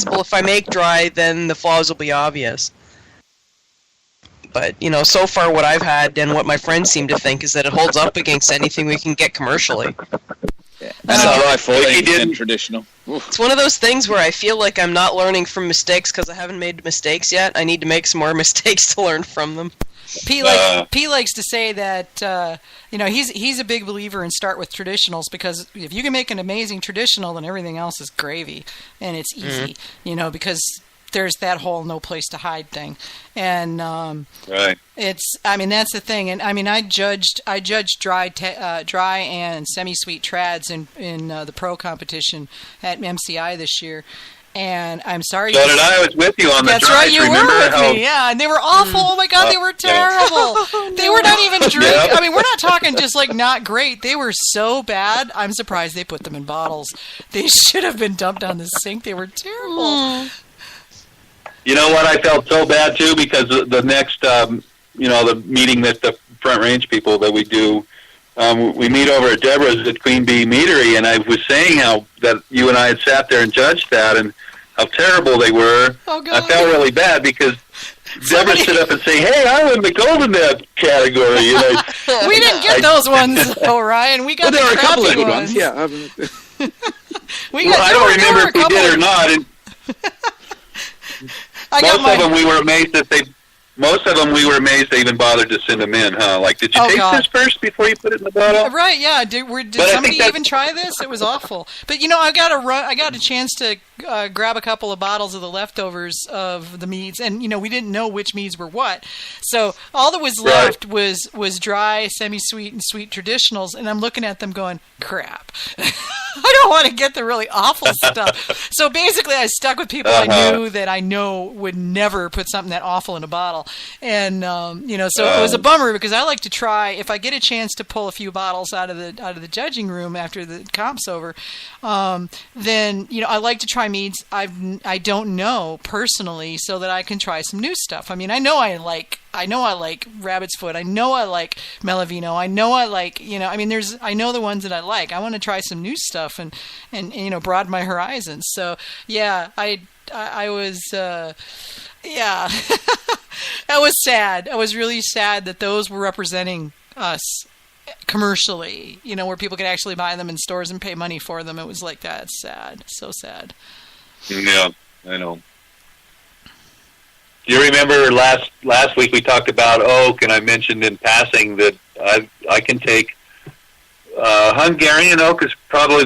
If I make dry, then the flaws will be obvious. But, so far what I've had and what my friends seem to think is that it holds up against anything we can get commercially. Yeah. And dry fulling in traditional. It's one of those things where I feel like I'm not learning from mistakes because I haven't made mistakes yet. I need to make some more mistakes to learn from them. P likes to say that he's a big believer in start with traditionals because if you can make an amazing traditional, then everything else is gravy and it's easy. Because there's that whole no place to hide thing, and right. That's the thing, and I judged dry and semi-sweet trads in the pro competition at MCI this year. And I'm sorry. So did I. I was with you on the That's drive. right, you were with me, yeah. And they were awful. Oh, my God, they were terrible. No. They were not even drink. Yep. I mean, we're not talking just like not great. They were so bad. I'm surprised they put them in bottles. They should have been dumped on the sink. They were terrible. You know what? I felt so bad, too, because the next, the meeting that the Front Range people that we do, we meet over at Deborah's at Queen Bee Meadery, and I was saying how that you and I had sat there and judged that and how terrible they were. Oh, God. I felt really bad because Deborah stood up and say, "Hey, I won the Golden Net category." We didn't get those ones, Ryan. We got there were a couple of good ones. Yeah. I don't remember if we did or not. And Most of them we were amazed they even bothered to send them in, huh? Like, did you taste this first before you put it in the bottle? Right, yeah. Did somebody even try this? It was awful. But I got a chance to grab a couple of bottles of the leftovers of the meads, and we didn't know which meads were what. So all that was left was dry, semi-sweet, and sweet traditionals, and I'm looking at them going, crap. I don't want to get the really awful stuff. So basically, I stuck with people I knew that I know would never put something that awful in a bottle. And so it was a bummer because I like to try, if I get a chance to pull a few bottles out of the judging room after the comp's over, then I like to try meads I don't know personally so that I can try some new stuff. I mean, I know I like Rabbit's Foot. I know I like Melavino. I know I like, I know the ones that I like. I want to try some new stuff and broaden my horizons. So, yeah, I was, yeah, that was sad. I was really sad that those were representing us commercially, where people could actually buy them in stores and pay money for them. It was like that. It's sad. So sad. Yeah, I know. Do you remember last week we talked about oak, and I mentioned in passing that I can take Hungarian oak is probably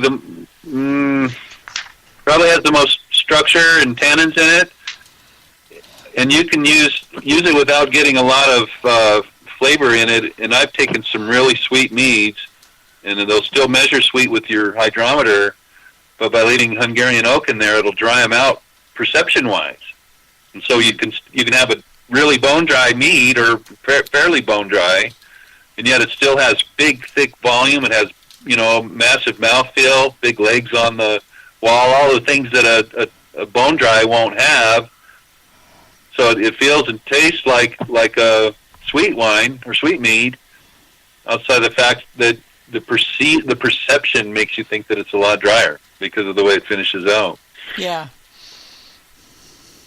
probably has the most structure and tannins in it, and you can use it without getting a lot of flavor in it. And I've taken some really sweet meads, and they'll still measure sweet with your hydrometer, but by leaving Hungarian oak in there, it'll dry them out perception-wise. And so you can have a really bone-dry mead or fairly bone-dry, and yet it still has big, thick volume. It has, massive mouthfeel, big legs on the wall, all the things that a bone-dry won't have. So it feels and tastes like a sweet wine or sweet mead, outside the fact that the perception makes you think that it's a lot drier because of the way it finishes out. Yeah.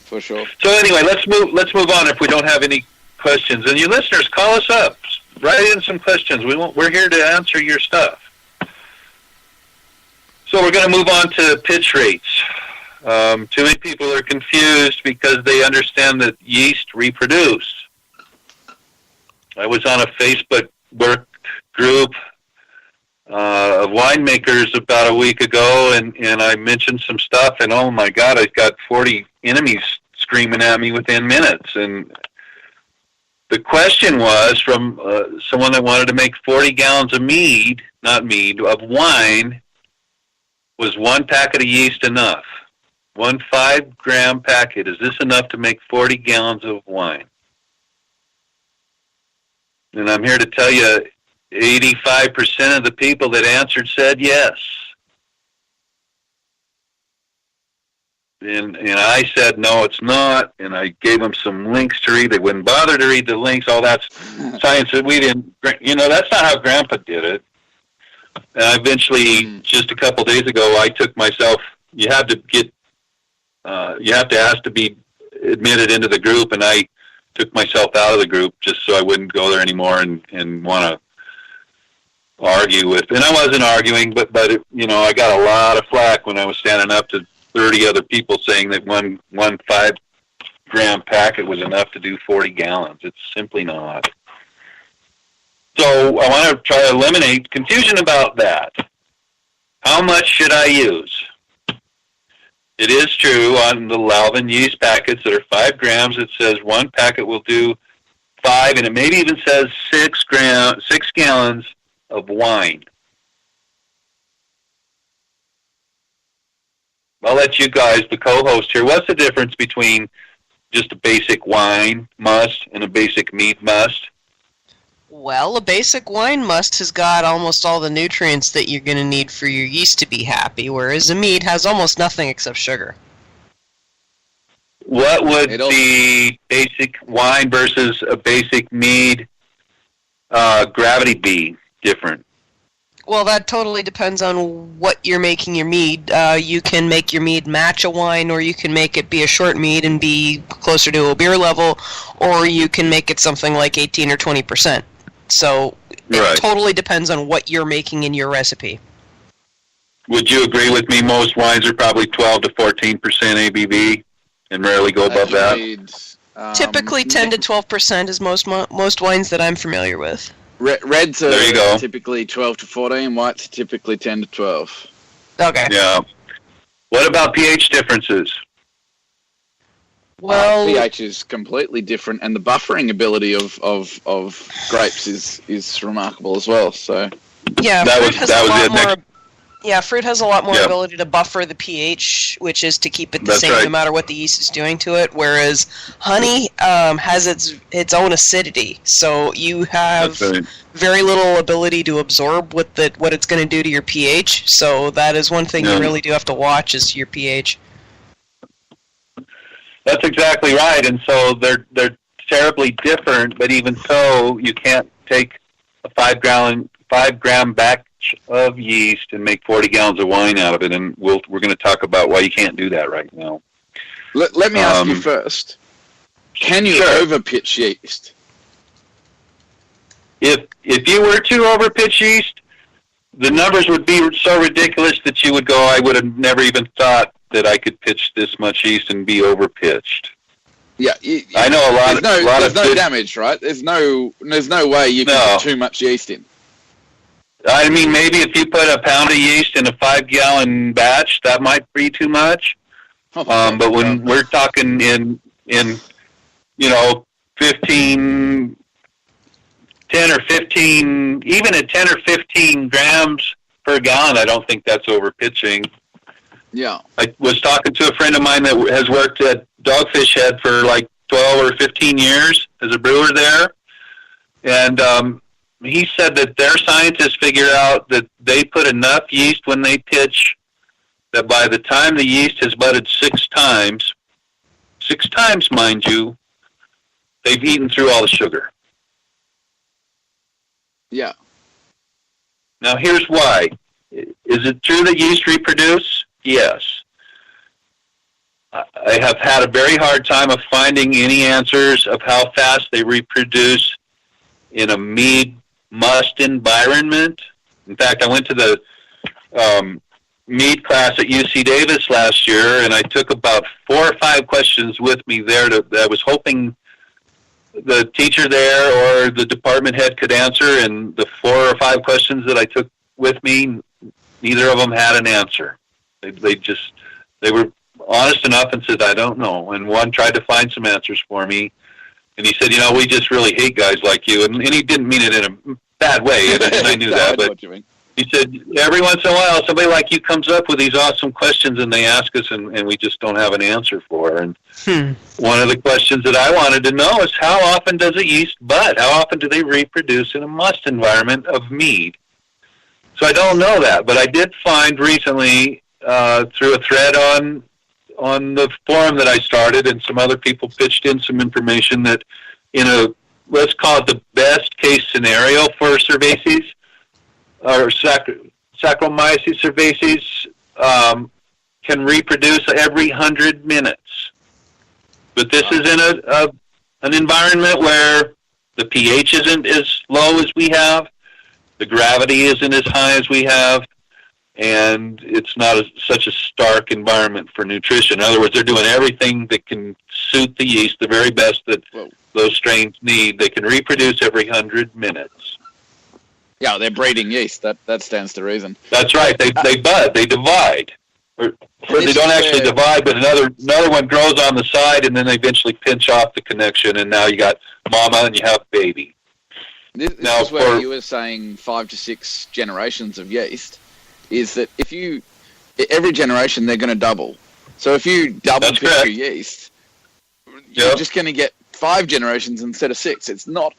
For sure. So anyway, let's move on if we don't have any questions. And you listeners, call us up. Write in some questions. We're here to answer your stuff. So we're going to move on to pitch rates. Too many people are confused because they understand that yeast reproduce. I was on a Facebook work group of winemakers about a week ago, and I mentioned some stuff, and oh my God, I got 40 enemies screaming at me within minutes. And the question was from someone that wanted to make 40 gallons of of wine, was one packet of yeast enough? 1 5-gram packet, is this enough to make 40 gallons of wine? And I'm here to tell you, 85% of the people that answered said yes. And I said, no, it's not. And I gave them some links to read. They wouldn't bother to read the links. All that's science that we didn't, that's not how Grandpa did it. And eventually, just a couple days ago, I took myself, you have to get you have to ask to be admitted into the group, and I took myself out of the group just so I wouldn't go there anymore and want to argue with. And I wasn't arguing, but it, I got a lot of flack when I was standing up to 30 other people saying that one 5-gram packet was enough to do 40 gallons. It's simply not. So I want to try to eliminate confusion about that. How much should I use? It is true on the Lalvin yeast packets that are 5 grams, it says one packet will do 5, and it maybe even says 6 gallons of wine. I'll let you guys, the co-host here, what's the difference between just a basic wine must and a basic mead must? Well, a basic wine must has got almost all the nutrients that you're going to need for your yeast to be happy, whereas a mead has almost nothing except sugar. What would the basic wine versus a basic mead gravity be different? Well, that totally depends on what you're making your mead. You can make your mead match a wine, or you can make it be a short mead and be closer to a beer level, or you can make it something like 18 or 20%. So it totally depends on what you're making in your recipe. Would you agree with me? Most wines are probably 12 to 14% ABV and rarely go above that? Typically 10 to 12% is most wines that I'm familiar with. Reds are typically 12 to 14, whites are typically 10 to 12. Okay. Yeah. What about pH differences? Well, pH is completely different, and the buffering ability of grapes is remarkable as well. So yeah, fruit has a lot more ability to buffer the pH, which is to keep it the same no matter what the yeast is doing to it. Whereas honey has its own acidity, so you have very little ability to absorb what it's going to do to your pH. So that is one thing you really do have to watch is your pH. That's exactly right, and so they're terribly different. But even so, you can't take a 5-gram batch of yeast and make 40 gallons of wine out of it. And we're going to talk about why you can't do that right now. Let me ask you first: can you overpitch yeast? If you were to overpitch yeast, the numbers would be so ridiculous that you would go, I would have never even thought that I could pitch this much yeast and be overpitched. Yeah, I know there's no damage, right? There's no way you can put too much yeast in. I mean, maybe if you put a pound of yeast in a 5-gallon batch, that might be too much. But when we're talking in 10 or 15, even at 10 or 15 grams per gallon, I don't think that's overpitching. Yeah. I was talking to a friend of mine that has worked at Dogfish Head for like 12 or 15 years as a brewer there. And he said that their scientists figured out that they put enough yeast when they pitch that by the time the yeast has budded 6 times, mind you, they've eaten through all the sugar. Yeah. Now here's why. Is it true that yeast reproduce? Yes. I have had a very hard time of finding any answers of how fast they reproduce in a mead must environment. In fact, I went to the mead class at UC Davis last year, and I took about 4 or 5 questions with me there that I was hoping the teacher there or the department head could answer, and the 4 or 5 questions that I took with me, neither of them had an answer. They were honest enough and said, I don't know. And one tried to find some answers for me. And he said, we just really hate guys like you. And he didn't mean it in a bad way, and I knew that. But he said, every once in a while, somebody like you comes up with these awesome questions, and they ask us, and we just don't have an answer for. And one of the questions that I wanted to know is, how often does a yeast bud? How often do they reproduce in a must environment of mead? So I don't know that, but I did find recently through a thread on the forum that I started, and some other people pitched in some information that in a, let's call it the best case scenario for cerevisiae, or Saccharomyces cerevisiae, can reproduce every 100 minutes. But this is in an environment where the pH isn't as low as we have, the gravity isn't as high as we have, and it's not such a stark environment for nutrition. In other words, they're doing everything that can suit the yeast, the very best that those strains need. They can reproduce every 100 minutes. Yeah, they're breeding yeast. That stands to reason. That's right. They bud. They divide. Or they don't actually divide, but another one grows on the side, and then they eventually pinch off the connection, and now you got mama and you have baby. This is where you were saying 5 to 6 generations of yeast, is that every generation they're going to double. So if you double pick your yeast, you're just going to get 5 generations instead of 6. It's not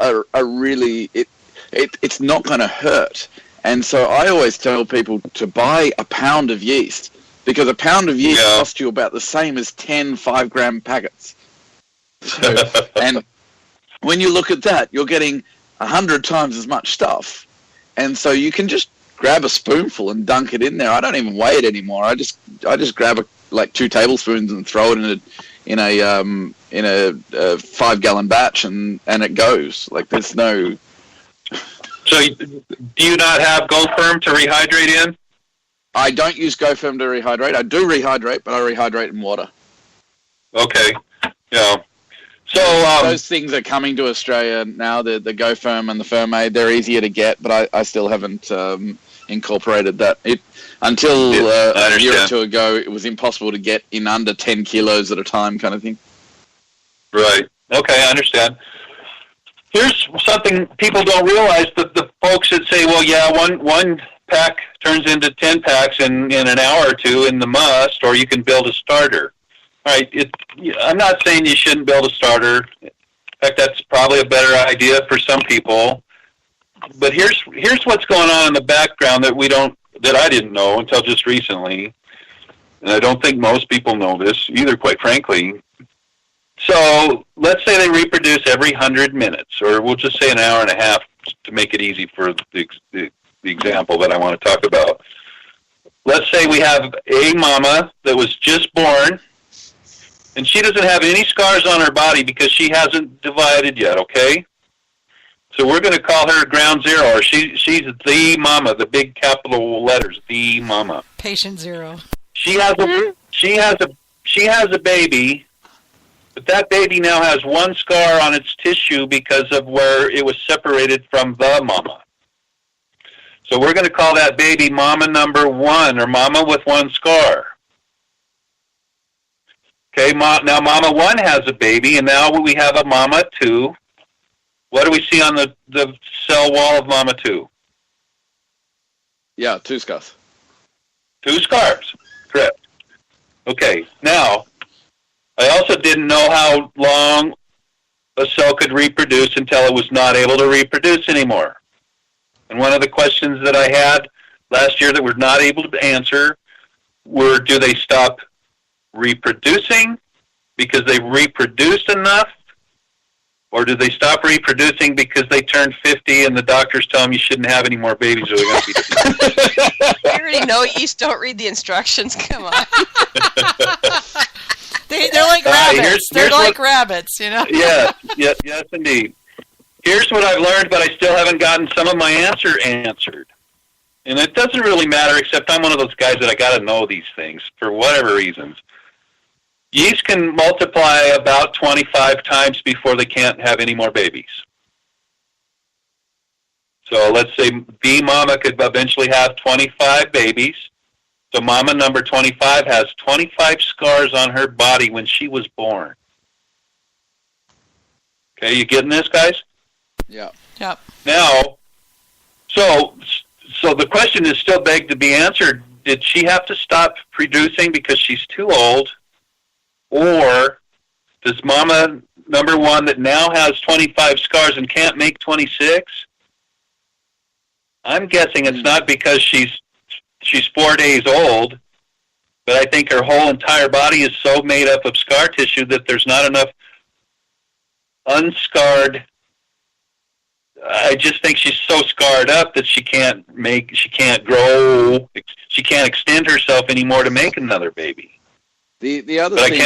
it's not going to hurt. And so I always tell people to buy a pound of yeast, because a pound of yeast costs you about the same as 10 5-gram packets. So, and when you look at that, you're getting 100 times as much stuff. And so you can just grab a spoonful and dunk it in there. I don't even weigh it anymore. I just grab 2 tablespoons and throw it in a 5-gallon batch, and it goes. Like, there's no. So do you not have Go Firm to rehydrate in? I don't use Go Firm to rehydrate. I do rehydrate, but I rehydrate in water. Okay. Yeah. So those things are coming to Australia now. The Go Firm and the Firmade, they're easier to get, but I still haven't incorporated that. Until a year or two ago, it was impossible to get in under 10 kilos at a time, kind of thing. Right. Okay, I understand. Here's something people don't realize, that the folks that say, well, yeah, one pack turns into 10 packs in an hour or two in the must, or you can build a starter. All right, I'm not saying you shouldn't build a starter. In fact, that's probably a better idea for some people. But here's what's going on in the background that I didn't know until just recently, and I don't think most people know this either, quite frankly. So let's say they reproduce every 100 minutes, or we'll just say an hour and a half to make it easy for the example that I want to talk about. Let's say we have a mama that was just born, and she doesn't have any scars on her body because she hasn't divided yet, okay? So we're going to call her ground zero, or she's the mama, the big capital letters, the mama. Patient zero. She has a baby, but that baby now has one scar on its tissue because of where it was separated from the mama. So we're going to call that baby mama number 1, or mama with one scar. Okay, now mama 1 has a baby, and now we have a mama 2. What do we see on the cell wall of mama 2? Yeah, 2 scars. 2 scars, correct. Okay, now, I also didn't know how long a cell could reproduce until it was not able to reproduce anymore. And one of the questions that I had last year that we're not able to answer were, do they stop reproducing because they reproduced enough, or do they stop reproducing because they turned 50 and the doctors tell them you shouldn't have any more babies or they're going to be You already know yeast don't read the instructions. Come on. They're like rabbits. They're like rabbits, you know? Yes, indeed. Here's what I've learned, but I still haven't gotten some of my answered. And it doesn't really matter, except I'm one of those guys that I got to know these things for whatever reasons. Yeast can multiply about 25 times before they can't have any more babies. So let's say B mama could eventually have 25 babies. So mama number 25 has 25 scars on her body when she was born. Okay, you getting this, guys? Yeah. Yep. Now, so the question is still begged to be answered. Did she have to stop producing because she's too old? Or does mama number 1 that now has 25 scars and can't make 26? I'm guessing it's not because she's 4 days old, but I think her whole entire body is so made up of scar tissue that there's not enough unscarred I just think she's so scarred up that she can't grow, she can't extend herself anymore to make another baby. The other thing